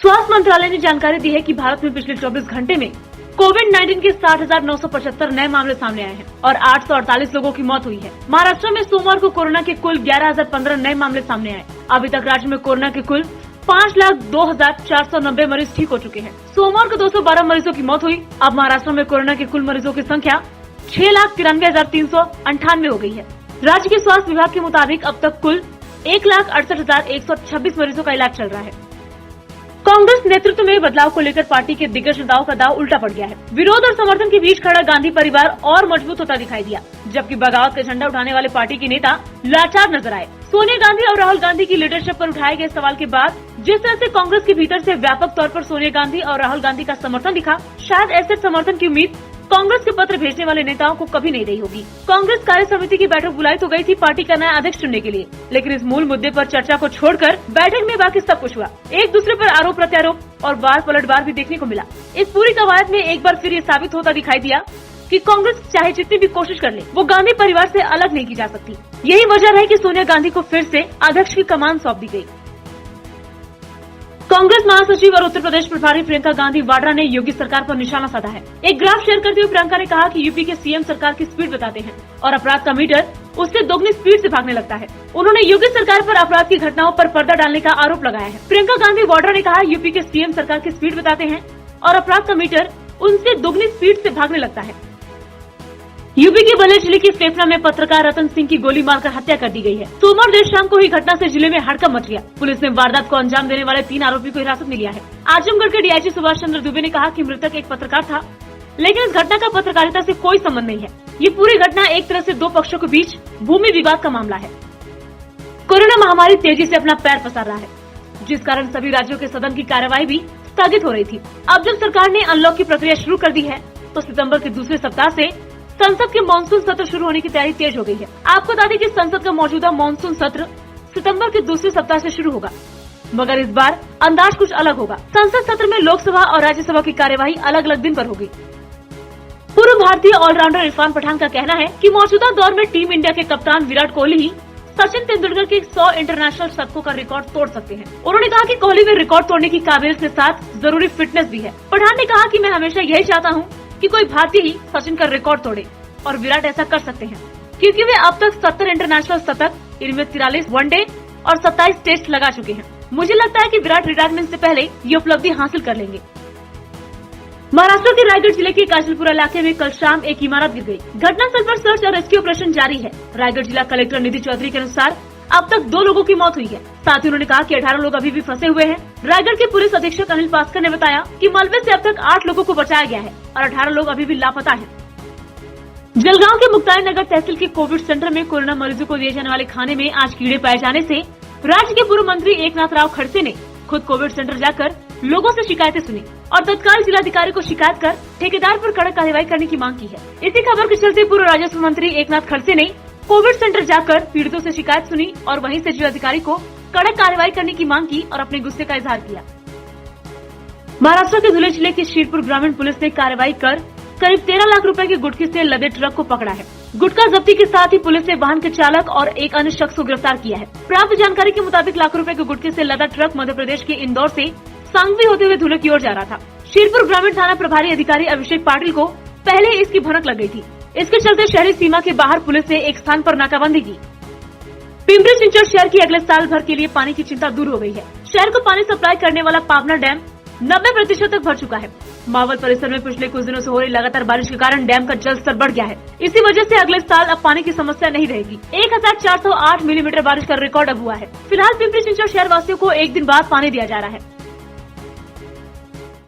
स्वास्थ्य मंत्रालय ने जानकारी दी है कि भारत में पिछले 24 घंटे में कोविड-19 के 60,975 नए मामले सामने आए हैं और 848 लोगों की मौत हुई है। महाराष्ट्र में सोमवार को कोरोना के कुल 11,015 नए मामले सामने आए। अभी तक राज्य में कोरोना के कुल 5,02,490 मरीज ठीक हो चुके हैं। सोमवार को 212 मरीजों की मौत हुई। अब महाराष्ट्र में कोरोना के कुल मरीजों की संख्या 6,93,398 हो गई है। राज्य के स्वास्थ्य विभाग के मुताबिक अब तक कुल 1,68,126 मरीजों का इलाज चल रहा है। कांग्रेस नेतृत्व में बदलाव को लेकर पार्टी के दिग्गज नेताओं का दांव उल्टा पड़ गया है। विरोध और समर्थन के बीच खड़ा गांधी परिवार और मजबूत होता दिखाई दिया, जबकि बगावत का झंडा उठाने वाले पार्टी के नेता लाचार नजर आए। सोनिया गांधी और राहुल गांधी की लीडरशिप पर उठाए गए सवाल के बाद जिस तरह से कांग्रेस के भीतर से व्यापक तौर पर सोनिया गांधी और राहुल गांधी का समर्थन दिखा, शायद ऐसे समर्थन की उम्मीद कांग्रेस के पत्र भेजने वाले नेताओं को कभी नहीं रही होगी। कांग्रेस कार्य समिति की बैठक बुलाई तो गई थी पार्टी का नया अध्यक्ष चुनने के लिए, लेकिन इस मूल मुद्दे पर चर्चा को छोड़कर बैठक में बाकी सब कुछ हुआ। एक दूसरे पर आरोप प्रत्यारोप और वार पलटवार भी देखने को मिला। इस पूरी कवायद में एक बार फिर ये साबित होता दिखाई दिया कि कांग्रेस चाहे जितनी भी कोशिश कर ले, वो गांधी परिवार से अलग नहीं की जा सकती। यही वजह है कि सोनिया गांधी को फिर से अध्यक्ष की कमान सौंप दी गयी। कांग्रेस महासचिव और उत्तर प्रदेश प्रभारी प्रियंका गांधी वाड्रा ने योगी सरकार पर निशाना साधा है। एक ग्राफ शेयर करते हुए प्रियंका ने कहा कि यूपी के सीएम सरकार की स्पीड बताते हैं और अपराध का मीटर उससे दोगुनी स्पीड से भागने लगता है। उन्होंने योगी सरकार पर अपराध की घटनाओं पर पर्दा डालने का आरोप लगाया है। प्रियंका गांधी वाड्रा ने कहा, यूपी के सीएम सरकार की स्पीड बताते हैं और अपराध का मीटर उनसे दोगुनी स्पीड से भागने लगता है। यूपी के बलिया जिले की फेफड़ा में पत्रकार रतन सिंह की गोली मारकर हत्या कर दी गई है। सोमवार देर शाम को हुई घटना से जिले में हड़कंप मच गया। पुलिस ने वारदात को अंजाम देने वाले 3 आरोपी को हिरासत में लिया है। आजमगढ़ के डीआईजी सुभाष चंद्र दुबे ने कहा कि मृतक एक पत्रकार था, लेकिन इस घटना का पत्रकारिता से कोई संबंध नहीं है। ये पूरी घटना एक तरह से 2 पक्षों के बीच भूमि विवाद का मामला है। कोरोना महामारी तेजी से अपना पैर पसार रहा है, जिस कारण सभी राज्यों के सदन की कार्यवाही भी स्थगित हो रही थी। अब जब सरकार ने अनलॉक की प्रक्रिया शुरू कर दी है, तो सितंबर के दूसरे सप्ताह से संसद के मानसून सत्र शुरू होने की तैयारी तेज हो गई है। आपको बता दें कि संसद का मौजूदा मानसून सत्र सितंबर के दूसरे सप्ताह से शुरू होगा, मगर इस बार अंदाज कुछ अलग होगा। संसद सत्र में लोकसभा और राज्यसभा की कार्यवाही अलग अलग दिन पर होगी। पूर्व भारतीय ऑलराउंडर इरफान पठान का कहना है कि मौजूदा दौर में टीम इंडिया के कप्तान विराट कोहली ही सचिन तेंदुलकर के 100 इंटरनेशनल शतकों का रिकॉर्ड तोड़ सकते हैं। उन्होंने कहा कि कोहली में रिकॉर्ड तोड़ने की काबिलियत के साथ जरूरी फिटनेस भी है। पठान ने कहा कि मैं हमेशा यही चाहता हूँ कि कोई भारतीय ही सचिन का रिकॉर्ड तोड़े और विराट ऐसा कर सकते हैं, क्योंकि वे अब तक 70 इंटरनेशनल शतक, इनमें 43 वनडे और 27 टेस्ट लगा चुके हैं। मुझे लगता है कि विराट रिटायरमेंट से पहले ये उपलब्धि हासिल कर लेंगे। महाराष्ट्र के रायगढ़ जिले के काजलपुरा इलाके में कल शाम एक इमारत गिर गई। घटनास्थल पर सर्च और रेस्क्यू ऑपरेशन जारी है। रायगढ़ जिला कलेक्टर निधि चौधरी के अनुसार अब तक 2 लोगों की मौत हुई है। साथ ही उन्होंने कहा कि 18 लोग अभी भी फंसे हुए हैं। रायगढ़ के पुलिस अधीक्षक अनिल पास्कर ने बताया कि मलबे से अब तक 8 लोगों को बचाया गया है और 18 लोग अभी भी लापता हैं। जलगांव के मुक्ताई नगर तहसील के कोविड सेंटर में कोरोना मरीजों को दिए जाने वाले खाने में आज कीड़े पाए जाने से राज्य के पूर्व मंत्री एकनाथ राव खड़से ने खुद कोविड सेंटर जाकर लोगों से शिकायतें सुनी और तत्काल जिलाधिकारी को शिकायत कर ठेकेदार पर कड़क कार्रवाई करने की मांग की है। इसी खबर के चलते पूर्व राजस्व मंत्री एकनाथ खड़से ने कोविड सेंटर जाकर पीड़ितों से शिकायत सुनी और वहीं से जिलाधिकारी को कड़क कार्रवाई करने की मांग की और अपने गुस्से का इजहार किया। महाराष्ट्र के धुले जिले की शीरपुर ग्रामीण पुलिस ने कार्रवाई कर करीब 13 लाख रुपए के गुटखे से लदे ट्रक को पकड़ा है। गुटखा जब्ती के साथ ही पुलिस ने वाहन के चालक और एक अन्य शख्स को गिरफ्तार किया है। प्राप्त जानकारी के मुताबिक लाखों रुपए के गुटखे से लदा ट्रक मध्य प्रदेश के इंदौर से सांगवी होते हुए धुले की ओर जा रहा था। शीरपुर ग्रामीण थाना प्रभारी अधिकारी अभिषेक पाटिल को पहले इसकी भनक लग गई थी। इसके चलते शहरी सीमा के बाहर पुलिस ने एक स्थान पर नाकाबंदी की। पिंपरी चिंचवड शहर की अगले साल भर के लिए पानी की चिंता दूर हो गई है। शहर को पानी सप्लाई करने वाला पावना डैम 90% तक भर चुका है। मावल परिसर में पिछले कुछ दिनों से हो रही लगातार बारिश के कारण डैम का जल स्तर बढ़ गया है। इसी वजह से अगले साल अब पानी की समस्या नहीं रहेगी। 1408 मिलीमीटर बारिश का रिकॉर्ड अब हुआ है। फिलहाल पिंपरी चिंचवड शहर वासियों को एक दिन बाद पानी दिया जा रहा है।